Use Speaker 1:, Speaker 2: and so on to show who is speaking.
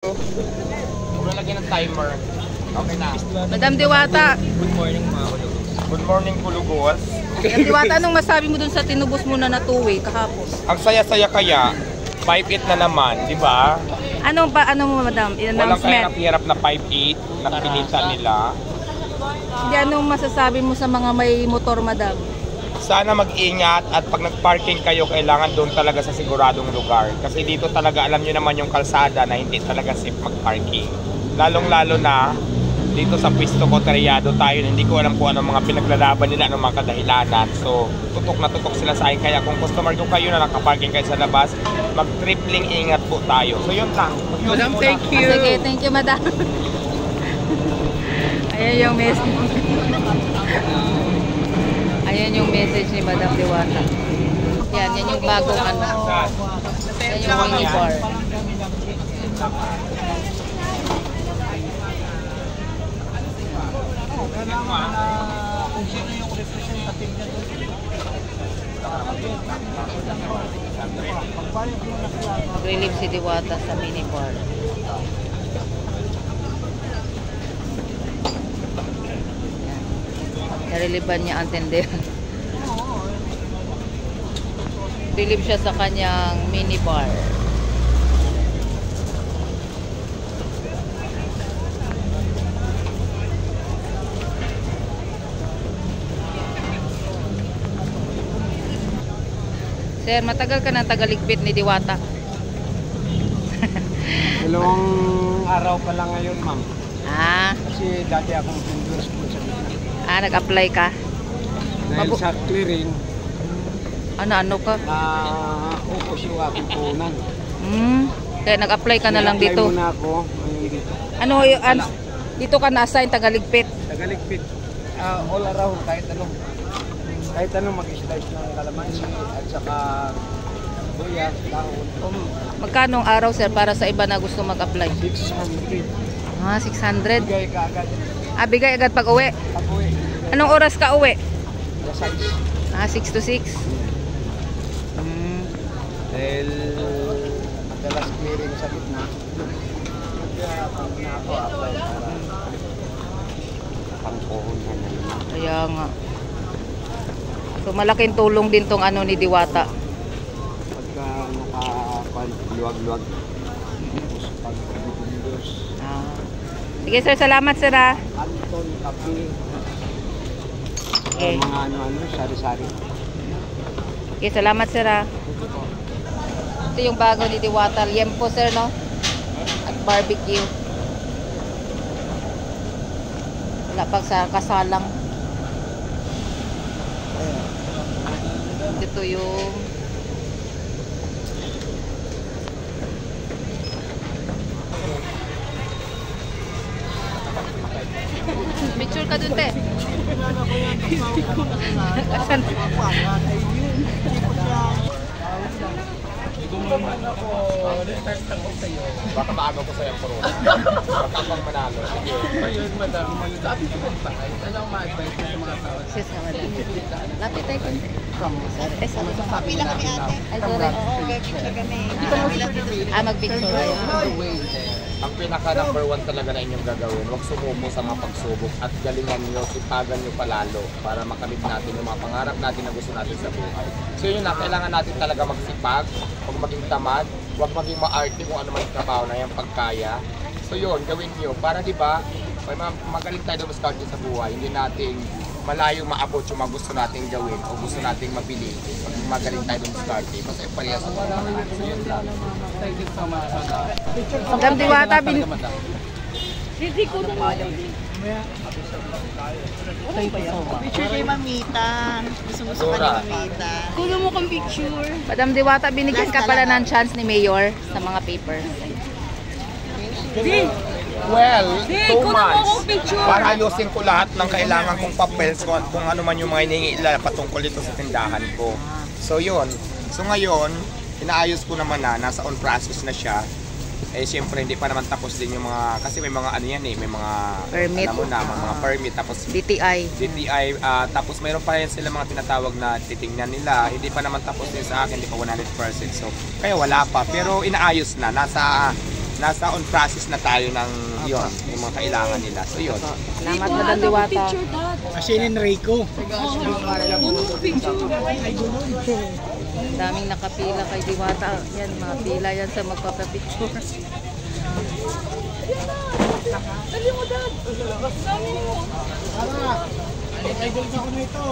Speaker 1: Muna lagyan ng timer. Okay na.
Speaker 2: Madam Diwata.
Speaker 1: Good morning mga kulugos. Good morning kulugos.
Speaker 2: Madam Diwata, anong masabi mo dun sa tinubos mo na natuwi kahapon?
Speaker 1: Ang saya-saya kaya, 5-8 na naman, di ba?
Speaker 2: Ano mo madam?
Speaker 1: Walang
Speaker 2: Announcement?
Speaker 1: kahirap na 5-8 na pinita nila.
Speaker 2: Hindi, anong masasabi mo sa mga may motor madam?
Speaker 1: Sana mag-ingat at pag nag-parking kayo, kailangan doon talaga sa siguradong lugar. Kasi dito talaga, alam nyo naman yung kalsada na hindi talaga safe mag-parking. Lalong-lalo na dito sa pwesto ko, taryado tayo. Hindi ko alam kung anong mga pinaglalaban nila, anong mga kadahilanan. So, tutok na tutok sila sa akin. Kaya kung customer ko kayo na nakaparking kayo sa labas, mag-tripling ingat po tayo. So, yun lang.
Speaker 3: Madam, thank you.
Speaker 2: Sige, thank you madam. Ayan yung message. Ayan yung message ni Madam Diwata. Yan yung bagong ano. Yan yung mini bar.
Speaker 3: Kung sino yung representative niya doon.
Speaker 2: Nag-relieve si Diwata sa mini bar. Nareliban niya ang tender. Relieve siya sa kanyang mini bar. Sir, matagal ka ng tagaligpit ni Diwata.
Speaker 3: Dalawang araw pa lang ngayon, ma'am.
Speaker 2: Ah,
Speaker 3: Kasi dati akong vendor school sa Bicol.
Speaker 2: nag-apply ka.
Speaker 3: Dahil sa clearing,
Speaker 2: Ano ka?
Speaker 3: upos yung aking punan.
Speaker 2: Kaya nag-apply ka na lang
Speaker 3: Nag-apply
Speaker 2: dito.
Speaker 3: muna ako ngayon dito.
Speaker 2: Dito ka na-assign tagaligpit.
Speaker 3: Tagaligpit. All around, kahit anong. Kahit anong mag-slice ng kalamansi at saka buya, dahon.
Speaker 2: Magkano ang araw sir para sa iba na gusto mag-apply?
Speaker 3: 600.
Speaker 2: 600.
Speaker 3: Bigay ka agad.
Speaker 2: Bigay agad pag uwi.
Speaker 3: Pag-uwi.
Speaker 2: Anong oras ka uwi?
Speaker 3: The
Speaker 2: 6
Speaker 3: size.
Speaker 2: to 6.
Speaker 3: Dahil madalas clearing sa gitna. Kaya pag na ako apply para pangkuhon na naman.
Speaker 2: Kaya nga. So malaking tulong din tong ano ni Diwata.
Speaker 3: Pagka nakaluwag-luwag. Pag vendors.
Speaker 2: Sige sir, salamat sir ha.
Speaker 3: Anton, Kapi.
Speaker 2: Okay.
Speaker 3: Mga ano-ano, sari-sari.
Speaker 2: Okay, salamat sir ha. Ito yung bago ni Diwata. Liempo sir no? At barbecue. Wala pang sa kasalang. Ito yung picture ka dun te. Asan?
Speaker 1: Baka maagaw ko sa'yo, pero baka pang manalo. Sige.
Speaker 3: Ayun, madam. Sabi ko ba, anong ma-advise mo sa mga tao?
Speaker 2: Sis nga madam. Lapit tayo konti. Sorry.
Speaker 4: Pila kami ate.
Speaker 2: Ay, sorry.
Speaker 4: Oo, picture kami.
Speaker 2: Mag-picture kayo.
Speaker 1: Ang pinaka number 1 talaga na inyong gagawin, huwag sumuko sa mga pagsubok at galingan nyo, sipagan nyo palalo para makamit natin yung mga pangarap natin na gusto natin sa buhay. So yun na, kailangan natin talaga magsipag, huwag maging tamad, huwag maging maarte kung ano man yung trabaho na yung pagkaya. So yun, gawin nyo para diba, magaling tayo dumaskarte sa buhay, hindi natin malayo maabot yung mga gusto nating gawin o gusto nating mabili pag magaling tayo dumaskarte. Basta yung parehas sa mga paraan. So yun lang.
Speaker 2: Madam Diwata,
Speaker 4: Picture kay Mamita. Gusto ka ni Mamita.
Speaker 5: Kuno mo kang picture.
Speaker 2: Madam Diwata, binigyan ka pala ng chance ni Mayor sa mga papers.
Speaker 1: Well, 2 months
Speaker 5: picture.
Speaker 1: para ayusin ko lahat ng kailangan kong papels kung ano man yung mga hinihingi nila patungkol dito sa tindahan ko. So yun. So ngayon, inaayos ko naman na, nasa on process na siya. Eh siyempre hindi pa naman tapos din yung mga, kasi may mga ano yan eh, may mga
Speaker 2: Permit.
Speaker 1: alam mo na, mga permit, tapos
Speaker 2: DTI.
Speaker 1: tapos mayroon pa rin sila mga tinatawag na titingnan nila, hindi pa naman tapos din sa akin, hindi pa 100%. So kaya wala pa, pero inaayos na, nasa nasa on process na tayo ng yon, yung mga kailangan nila. So yun.
Speaker 2: Salamat Madam Diwata.
Speaker 3: Asinin Rico.
Speaker 2: Daming nakapila kay Diwata. Yan, mga pila yan sa magpapapicture.
Speaker 3: Dali mo, Dad. Dami mo. Tara. Idol sa ko nito.